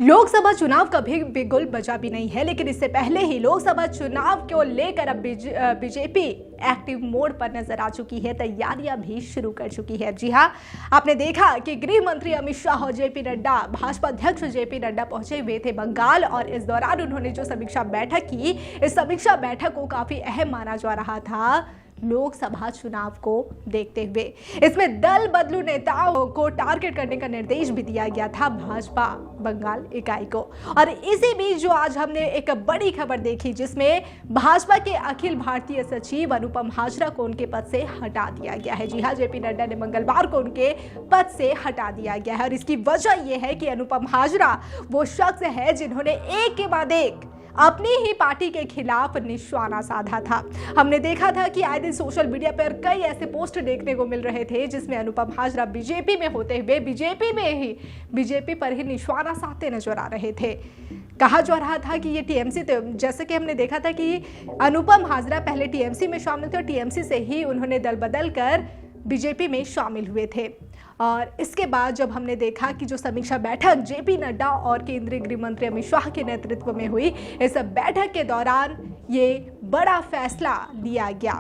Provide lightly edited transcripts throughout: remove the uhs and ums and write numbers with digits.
लोकसभा चुनाव कभी बिगुल बजा भी नहीं है, लेकिन इससे पहले ही लोकसभा चुनाव को लेकर अब बीजेपी एक्टिव मोड पर नजर आ चुकी है। तैयारियां भी शुरू कर चुकी है। जी हां, आपने देखा कि गृह मंत्री अमित शाह और जेपी नड्डा, भाजपा अध्यक्ष जेपी नड्डा पहुंचे हुए थे बंगाल, और इस दौरान उन्होंने जो समीक्षा बैठक की, इस समीक्षा बैठक को काफी अहम माना जा रहा था लोकसभा चुनाव को देखते हुए। इसमें दल बदलू नेताओं को टारगेट करने का निर्देश भी दिया गया था भाजपा बंगाल इकाई को। और इसी बीच जो आज हमने एक बड़ी खबर देखी, जिसमें भाजपा के अखिल भारतीय सचिव अनुपम हाजरा को उनके पद से हटा दिया गया है। जी हां, जेपी नड्डा ने मंगलवार को उनके पद से हटा दिया गया है, और इसकी वजह यह है कि अनुपम हाजरा वो शख्स है जिन्होंने एक के बाद एक अपनी ही पार्टी के खिलाफ निशाना साधा था। हमने देखा था कि आए दिन सोशल मीडिया पर कई ऐसे पोस्ट देखने को मिल रहे थे जिसमें अनुपम हाजरा बीजेपी में होते हुए बीजेपी पर ही निशाना साधते नजर आ रहे थे। कहा जा रहा था कि ये टीएमसी थे, जैसे कि हमने देखा था कि अनुपम हाजरा पहले टीएमसी में शामिल थे और टीएमसी से ही उन्होंने दल बदल कर बीजेपी में शामिल हुए थे। और इसके बाद जब हमने देखा कि जो समीक्षा बैठक जेपी नड्डा और केंद्रीय गृह मंत्री अमित शाह के नेतृत्व में हुई, इस बैठक के दौरान ये बड़ा फैसला लिया गया।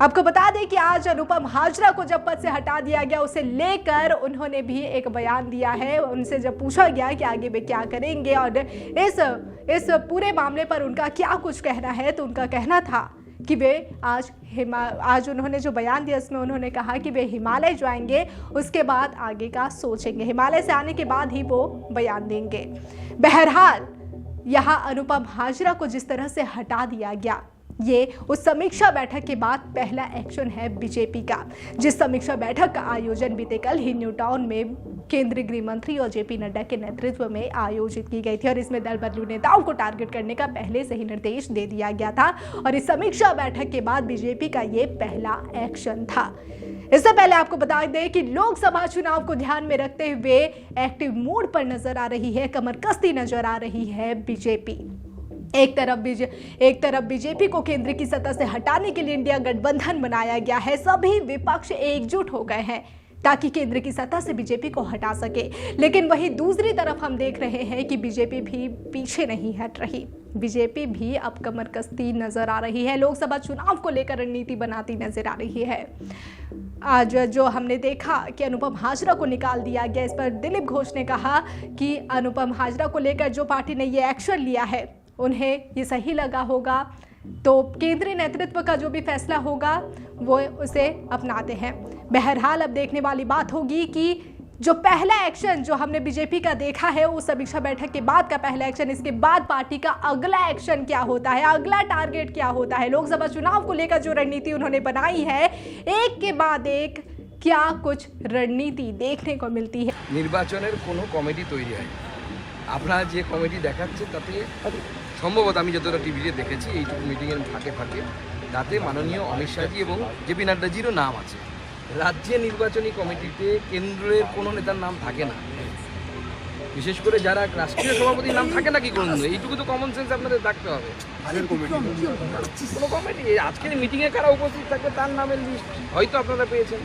आपको बता दें कि आज अनुपम हाजरा को जब पद से हटा दिया गया, उसे लेकर उन्होंने भी एक बयान दिया है। उनसे जब पूछा गया कि आगे वे क्या करेंगे और इस पूरे मामले पर उनका क्या कुछ कहना है, तो उनका कहना था कि वे आज उन्होंने जो बयान दिया उसमें उन्होंने कहा कि वे हिमालय जाएंगे, उसके बाद आगे का सोचेंगे। हिमालय से आने के बाद ही वो बयान देंगे। बहरहाल यहां अनुपम हाजरा को जिस तरह से हटा दिया गया, ये उस समीक्षा बैठक के बाद पहला एक्शन है बीजेपी का। जिस समीक्षा बैठक का आयोजन बीते कल ही न्यू टाउन में केंद्रीय गृह मंत्री और जेपी नड्डा के नेतृत्व में आयोजित की गई थी, और इसमें दल बदलू नेताओं को टारगेट करने का पहले से ही निर्देश दे दिया गया था। और इस समीक्षा बैठक के बाद बीजेपी का ये पहला एक्शन था। इससे पहले आपको बता दें कि लोकसभा चुनाव को ध्यान में रखते हुए एक्टिव मोड पर नजर आ रही है, कमर कसती नजर आ रही है बीजेपी। एक तरफ बीजेपी को केंद्र की सत्ता से हटाने के लिए इंडिया गठबंधन बनाया गया है। सभी विपक्ष एकजुट हो गए हैं ताकि केंद्र की सत्ता से बीजेपी को हटा सके। लेकिन वहीं दूसरी तरफ हम देख रहे हैं कि बीजेपी भी पीछे नहीं हट रही। बीजेपी भी अब कमर कसती नजर आ रही है, लोकसभा चुनाव को लेकर रणनीति बनाती नजर आ रही है। आज जो हमने देखा कि अनुपम हाजरा को निकाल दिया गया, इस पर दिलीप घोष ने कहा कि अनुपम हाजरा को लेकर जो पार्टी ने ये एक्शन लिया है उन्हें ये सही लगा होगा, तो केंद्रीय नेतृत्व का जो भी फैसला होगा वो उसे अपनाते हैं। बहरहाल अब देखने वाली बात होगी कि जो पहला एक्शन जो हमने बीजेपी का देखा है उस समीक्षा बैठक के बाद का पहला एक्शन, इसके बाद पार्टी का अगला एक्शन क्या होता है, अगला टारगेट क्या होता है। लोकसभा चुनाव को लेकर जो रणनीति उन्होंने बनाई है, एक के बाद एक क्या कुछ रणनीति देखने को मिलती है। निर्वाचনের কোনো কমিটি তৈরি হয়, আপনারা যে কমিটি দেখাচ্ছে তাতে সম্ভবত আমি যতটা টিভিতে দেখেছি এইটুকু মিটিংয়ের ফাঁকে ফাঁকে তাতে মাননীয় অমিত শাহজি এবং জেপি নাড্ডাজিরও নাম আছে। রাজ্যে নির্বাচনী কমিটিতে কেন্দ্রের কোনো নেতার নাম থাকে না, বিশেষ করে যারা রাষ্ট্রীয় সভাপতির নাম থাকে না কি করুন, এইটুকু তো কমন সেন্স আপনাদের থাকতে হবে। কোনো কমিটি আজকের মিটিংয়ে কারা উপস্থিত থাকবে তার নামের লিস্ট হয়তো আপনারা পেয়েছেন,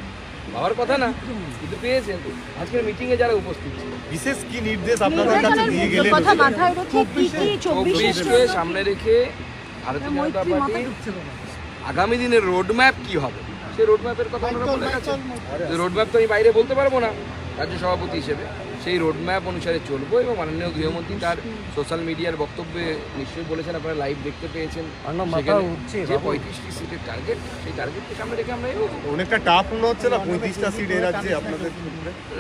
পাওয়ার কথা না কিন্তু পেয়েছেন। আজকের মিটিংয়ে যারা উপস্থিত ছিল, বিশেষ কি নির্দেশ আপনাদের কাছে দিয়ে গেলেন? কথা মাথায় রেখে 24কে সামনে রেখে ভারতীয় জনতা পার্টির আগামী দিনের রোডম্যাপ কি হবে সেই রোডম্যাপের কথা আমরা বলে গেছেন। রোডম্যাপ তো আমি বাইরে বলতে পারবো না রাজ্য সভাপতি হিসেবে, সেই রোডম্যাপ অনুসারে চলবো। এবং মাননীয় গৃহমন্ত্রী তার সোশ্যাল মিডিয়ার বক্তব্যে নিশ্চয়ই বলেছেন, আপনারা লাইভ দেখতে পেয়েছেন, যে 35টি সিটের টার্গেট, সেই টার্গেটকে সামনে রেখে আমরা অনেকটা টাফ মনে হচ্ছে না 35টা সিট এই রাজ্যে আপনাদের?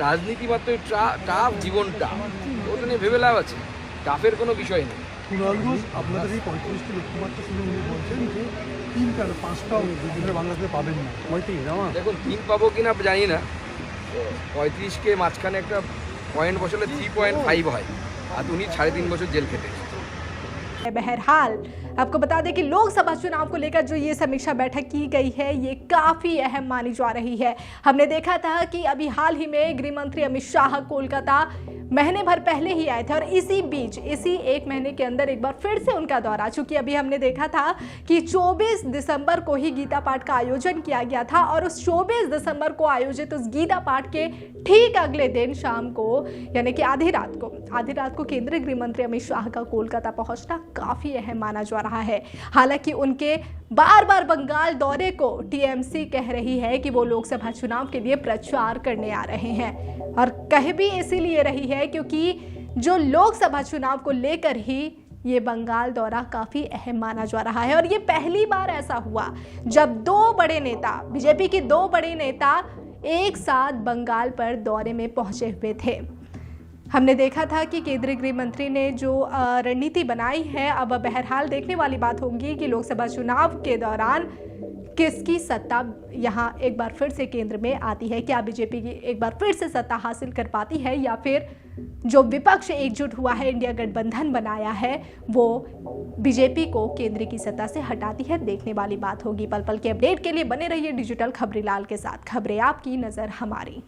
রাজনীতি মাত্র টাফ, জীবনটা ওটা নিয়ে ভেবে লাভ আছে, টাফের কোনো বিষয় নেই। কুণাল ঘোষ আপনাদের এই 35টি লক্ষ্যমাত্রা শুনে উনি বলছেন যে 3-5টাও দুদিনের বাংলাদেশে পাবেন না। দেখুন 3 পাবো কিনা জানি না, 35কে মাঝখানে একটা পয়েন্ট বসালে 3.5 হয়, আর উনি 3.5 বছর জেল খেটে। बहरहाल आपको बता दें कि लोकसभा चुनाव को लेकर जो ये समीक्षा बैठक की गई है ये काफी अहम मानी जा रही है। हमने देखा था कि अभी हाल ही में गृह मंत्री अमित शाह कोलकाता महीने भर पहले ही आए थे और इसी बीच इसी एक महीने के अंदर एक बार फिर से उनका दौरा, चूंकि अभी हमने देखा था कि 24 दिसंबर को ही गीता पाठ का आयोजन किया गया था और उस 24 दिसंबर को आयोजित उस गीता पाठ के ठीक अगले दिन शाम को यानी कि आधी रात को केंद्रीय गृह मंत्री अमित शाह का कोलकाता पहुंचना काफी अहम माना जा रहा है। हालांकि उनके बार बार बंगाल दौरे को टीएमसी कह रही है कि वो लोकसभा चुनाव के लिए प्रचार करने आ रहे हैं और कह भी इसीलिए रही है क्योंकि जो लोकसभा चुनाव को लेकर ही ये बंगाल दौरा काफी अहम माना जा रहा है। और ये पहली बार ऐसा हुआ जब दो बड़े नेता, बीजेपी के दो बड़े नेता एक साथ बंगाल पर दौरे में पहुंचे हुए थे। हमने देखा था कि केंद्रीय गृह मंत्री ने जो रणनीति बनाई है, अब बहरहाल देखने वाली बात होगी कि लोकसभा चुनाव के दौरान किसकी सत्ता यहाँ एक बार फिर से केंद्र में आती है। क्या बीजेपी की एक बार फिर से सत्ता हासिल कर पाती है या फिर जो विपक्ष एकजुट हुआ है, इंडिया गठबंधन बनाया है, वो बीजेपी को केंद्र की सत्ता से हटाती है। देखने वाली बात होगी। पल पल के अपडेट के लिए बने रहिए डिजिटल खबरीलाल के साथ। खबरें आपकी, नजर हमारी।